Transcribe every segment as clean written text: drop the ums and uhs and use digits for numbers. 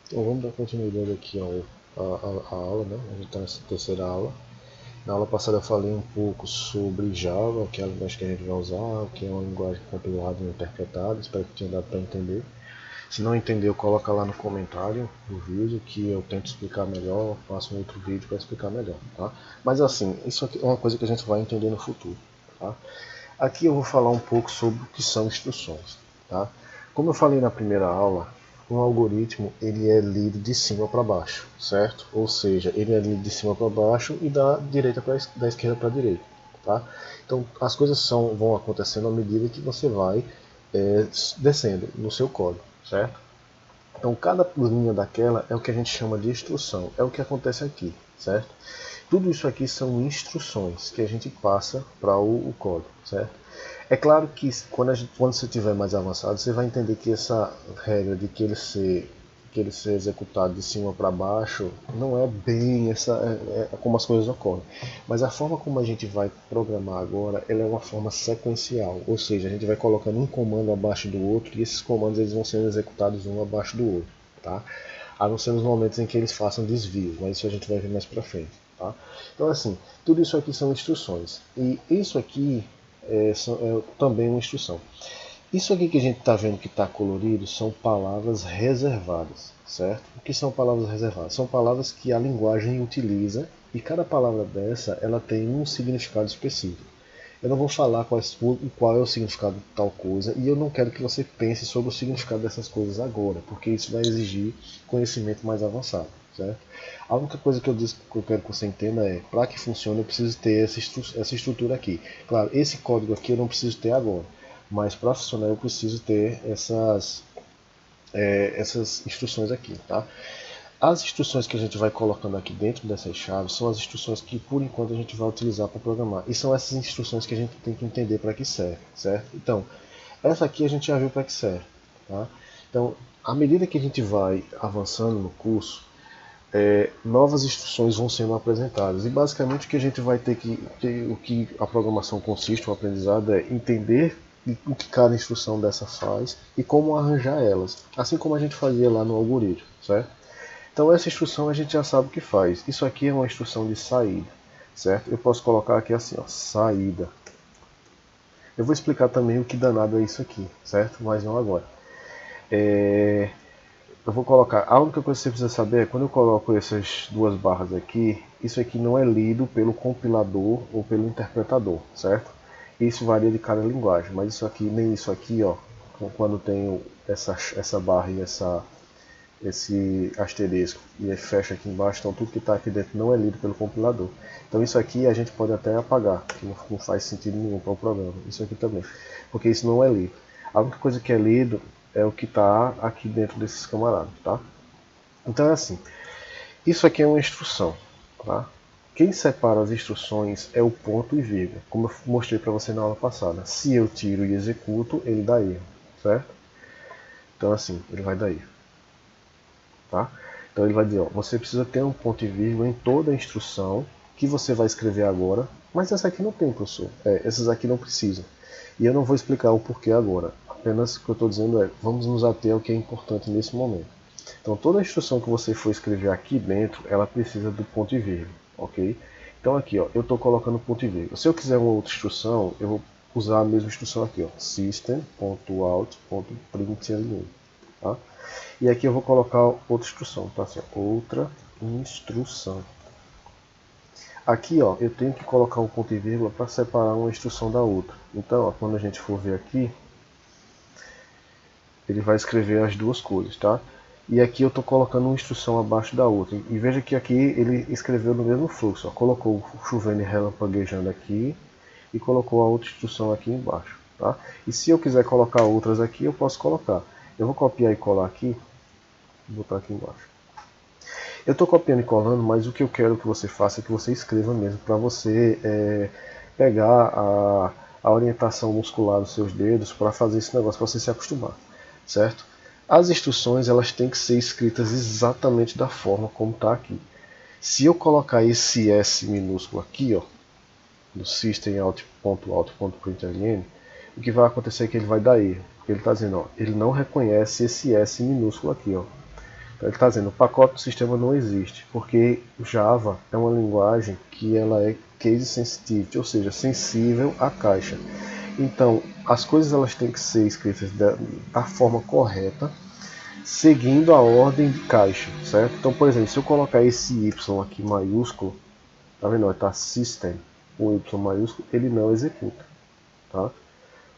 Então vamos dar continuidade aqui a aula, né? A gente está nessa terceira aula. Na aula passada eu falei um pouco sobre Java, que é a linguagem que a gente vai usar, que é uma linguagem compilada e interpretada. Espero que tenha dado para entender. Se não entendeu, coloca lá no comentário do vídeo que eu tento explicar melhor, faço um outro vídeo para explicar melhor, tá? Mas assim, isso aqui é uma coisa que a gente vai entender no futuro, tá? Aqui eu vou falar um pouco sobre o que são instruções, tá? Como eu falei na primeira aula, um algoritmo ele é lido de cima para baixo, certo? Ou seja, ele é lido de cima para baixo e da esquerda para a direita, tá? Então as coisas vão acontecendo à medida que você vai descendo no seu código, certo? Então cada linha daquela é o que a gente chama de instrução, é o que acontece aqui, certo? Tudo isso aqui são instruções que a gente passa para o código, certo? É claro que quando você estiver mais avançado, você vai entender que essa regra de que ele ser executado de cima para baixo não é bem como as coisas ocorrem. Mas a forma como a gente vai programar agora, ela é uma forma sequencial, ou seja, a gente vai colocando um comando abaixo do outro e esses comandos eles vão sendo executados um abaixo do outro, tá? A não ser nos momentos em que eles façam desvios, mas isso a gente vai ver mais para frente, tá? Então assim, tudo isso aqui são instruções e isso aqui é também uma instrução. Isso aqui que a gente está vendo que está colorido são palavras reservadas, certo? O que são palavras reservadas? São palavras que a linguagem utiliza e cada palavra dessa ela tem um significado específico. Eu não vou falar qual é o significado de tal coisa e eu não quero que você pense sobre o significado dessas coisas agora, porque isso vai exigir conhecimento mais avançado, certo? A única coisa que eu quero que você entenda é, para que funcione eu preciso ter essa estrutura aqui. Claro, esse código aqui eu não preciso ter agora, mas para funcionar eu preciso ter essas instruções aqui, tá? As instruções que a gente vai colocando aqui dentro dessas chaves são as instruções que por enquanto a gente vai utilizar para programar. E são essas instruções que a gente tem que entender para que serve, certo? Então, essa aqui a gente já viu para que serve, tá? Então, à medida que a gente vai avançando no curso, novas instruções vão sendo apresentadas. E basicamente o que a gente vai o que a programação consiste, o aprendizado é entender o que cada instrução dessa faz e como arranjar elas, assim como a gente fazia lá no algoritmo, certo? Então essa instrução a gente já sabe o que faz. Isso aqui é uma instrução de saída, certo? Eu posso colocar aqui assim, ó, saída. Eu vou explicar também o que danado é isso aqui, certo? Mas não agora. Eu vou colocar, a única coisa que você precisa saber é quando eu coloco essas duas barras aqui, isso aqui não é lido pelo compilador ou pelo interpretador, certo? Isso varia de cada linguagem, mas isso aqui, nem isso aqui, ó, quando tem essa barra e esse asterisco e fecha aqui embaixo, então tudo que está aqui dentro não é lido pelo compilador. Então isso aqui a gente pode até apagar, que não faz sentido nenhum para o programa, isso aqui também, porque isso não é lido. A única coisa que é lido é o que está aqui dentro desses camaradas, tá? Então é assim, isso aqui é uma instrução, tá? Quem separa as instruções é o ponto e vírgula, como eu mostrei para você na aula passada. Se eu tiro e executo, ele dá erro, certo? Então assim, ele vai dar erro. Tá? Então ele vai dizer, ó, você precisa ter um ponto e vírgula em toda a instrução que você vai escrever agora, mas essa aqui não tem, professor. Essas aqui não precisam. E eu não vou explicar o porquê agora. Apenas o que eu estou dizendo é, vamos nos ater ao que é importante nesse momento. Então toda a instrução que você for escrever aqui dentro, ela precisa do ponto e vírgula, ok? Então aqui, ó, eu estou colocando ponto e vírgula. Se eu quiser uma outra instrução, eu vou usar a mesma instrução aqui, ó, system.out.println, tá? E aqui eu vou colocar outra instrução, tá? Assim, outra instrução. Aqui, ó, eu tenho que colocar um ponto e vírgula para separar uma instrução da outra. Então, ó, quando a gente for ver aqui, ele vai escrever as duas coisas, tá? E aqui eu estou colocando uma instrução abaixo da outra. E veja que aqui ele escreveu no mesmo fluxo, ó. Colocou chovendo e relampaguejando aqui e colocou a outra instrução aqui embaixo, tá? E se eu quiser colocar outras aqui, eu posso colocar. Eu vou copiar e colar aqui, vou botar aqui embaixo. Eu estou copiando e colando, mas o que eu quero que você faça é que você escreva mesmo, para você pegar a orientação muscular dos seus dedos para fazer esse negócio, para você se acostumar, certo? As instruções elas têm que ser escritas exatamente da forma como está aqui. Se eu colocar esse S minúsculo aqui, ó, do systemout.out.println, o que vai acontecer é que ele vai dar erro, porque ele está dizendo, ó, ele não reconhece esse S minúsculo aqui, ó. Então ele está dizendo, o pacote do sistema não existe, porque Java é uma linguagem que ela é case sensitive, ou seja, sensível à caixa. Então, as coisas elas têm que ser escritas da forma correta, seguindo a ordem de caixa, certo? Então, por exemplo, se eu colocar esse Y aqui maiúsculo, tá vendo? Está system, o Y maiúsculo, ele não executa, tá?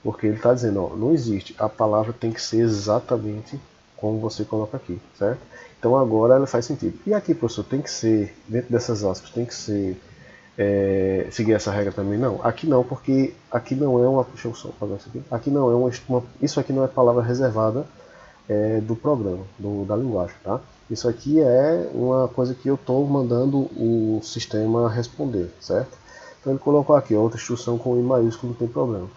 Porque ele está dizendo, ó, não existe, a palavra tem que ser exatamente como você coloca aqui, certo? Então agora ela faz sentido. E aqui, professor, tem que ser, dentro dessas aspas, tem que ser, seguir essa regra também? Não, aqui não, porque aqui não é uma, deixa eu só apagar isso aqui, aqui não é isso aqui não é palavra reservada do programa, da linguagem, tá? Isso aqui é uma coisa que eu estou mandando o sistema responder, certo? Então ele colocou aqui, outra instrução com I maiúsculo, não tem problema.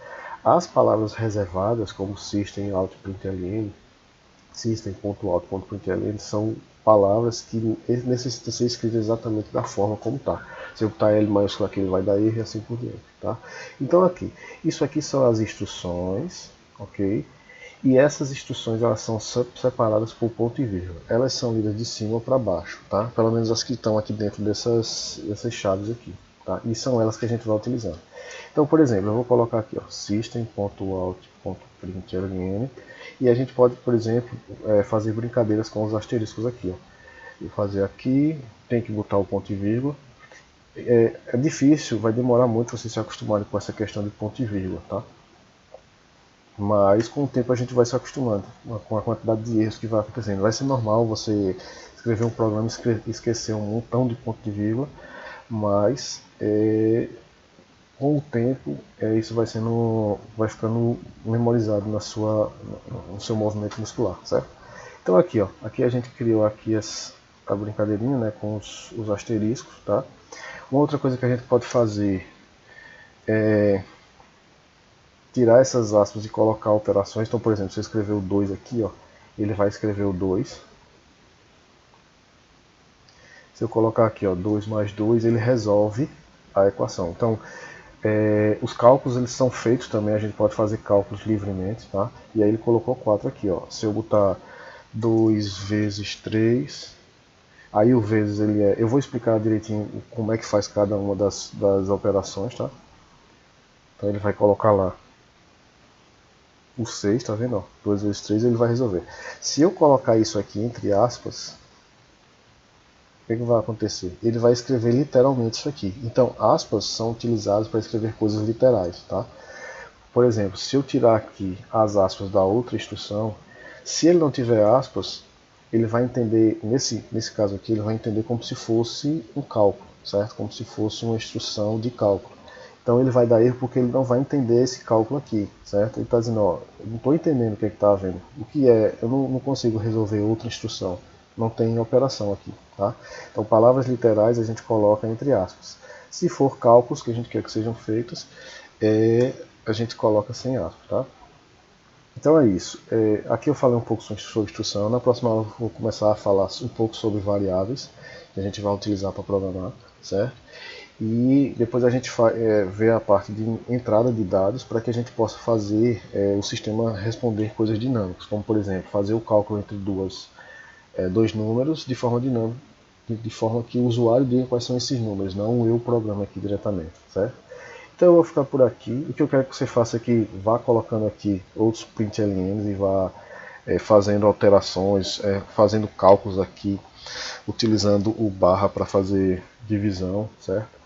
As palavras reservadas, como system, out, println, system.out.println, são palavras que necessitam ser escritas exatamente da forma como está. Se eu botar L maiúsculo aqui, ele vai dar erro e assim por diante. Tá? Então aqui, isso aqui são as instruções, ok? E essas instruções elas são separadas por ponto e vírgula. Elas são lidas de cima para baixo, tá? Pelo menos as que estão aqui dentro dessas chaves aqui. Tá? E são elas que a gente vai utilizando. Então, por exemplo, eu vou colocar aqui system.out.println e a gente pode, por exemplo, fazer brincadeiras com os asteriscos aqui. Ó. Vou fazer aqui, tem que botar o ponto e vírgula. É difícil, vai demorar muito você se acostumar com essa questão de ponto e vírgula, tá? Mas com o tempo a gente vai se acostumando com a quantidade de erros que vai acontecendo. Vai ser normal você escrever um programa e esquecer um montão de ponto de vírgula, mas com o tempo isso vai ficando memorizado no seu movimento muscular, certo? Então aqui, ó, aqui a gente criou aqui a brincadeirinha, né, com os asteriscos, tá? Uma outra coisa que a gente pode fazer é tirar essas aspas e colocar operações. Então, por exemplo, se eu escrever o 2 aqui, ó, ele vai escrever o 2. Se eu colocar aqui, ó, 2 mais 2, ele resolve a equação. Então, os cálculos eles são feitos também, a gente pode fazer cálculos livremente, tá? E aí ele colocou 4 aqui, ó. Se eu botar 2 vezes 3, aí o vezes eu vou explicar direitinho como é que faz cada uma das operações, tá? Então ele vai colocar lá o 6, tá vendo? Ó, 2 vezes 3 ele vai resolver. Se eu colocar isso aqui entre aspas, o que vai acontecer? Ele vai escrever literalmente isso aqui. Então, aspas são utilizadas para escrever coisas literais, tá? Por exemplo, se eu tirar aqui as aspas da outra instrução, se ele não tiver aspas, ele vai entender, nesse caso aqui, ele vai entender como se fosse um cálculo, certo? Como se fosse uma instrução de cálculo. Então ele vai dar erro porque ele não vai entender esse cálculo aqui, certo? Ele está dizendo, ó, eu não estou entendendo o que está havendo. O que é? Eu não consigo resolver outra instrução. Não tem operação aqui, tá? Então palavras literais a gente coloca entre aspas. Se for cálculos que a gente quer que sejam feitos, a gente coloca sem aspas, tá? Então é isso. Aqui eu falei um pouco sobre instrução. Na próxima aula eu vou começar a falar um pouco sobre variáveis que a gente vai utilizar para programar, certo? E depois a gente vê a parte de entrada de dados para que a gente possa fazer o sistema responder coisas dinâmicas, como por exemplo, fazer o cálculo entre dois números de forma dinâmica, de forma que o usuário diga quais são esses números, não eu programa aqui diretamente, certo? Então eu vou ficar por aqui. O que eu quero que você faça é que vá colocando aqui outros printlns e vá fazendo alterações, fazendo cálculos aqui, utilizando o barra para fazer divisão, certo?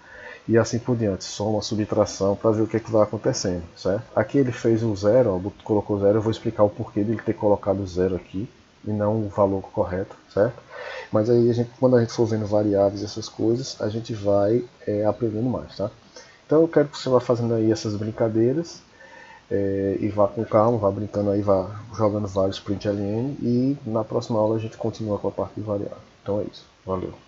E assim por diante, soma, subtração, para ver o que vai acontecendo, certo? Aqui ele fez o zero, ó, colocou zero, eu vou explicar o porquê de ele ter colocado zero aqui, e não o valor correto, certo? Mas aí quando a gente for vendo variáveis, essas coisas, a gente vai aprendendo mais, tá? Então eu quero que você vá fazendo aí essas brincadeiras, e vá com calma, vá brincando aí, vá jogando vários println, e na próxima aula a gente continua com a parte de variável. Então é isso, valeu!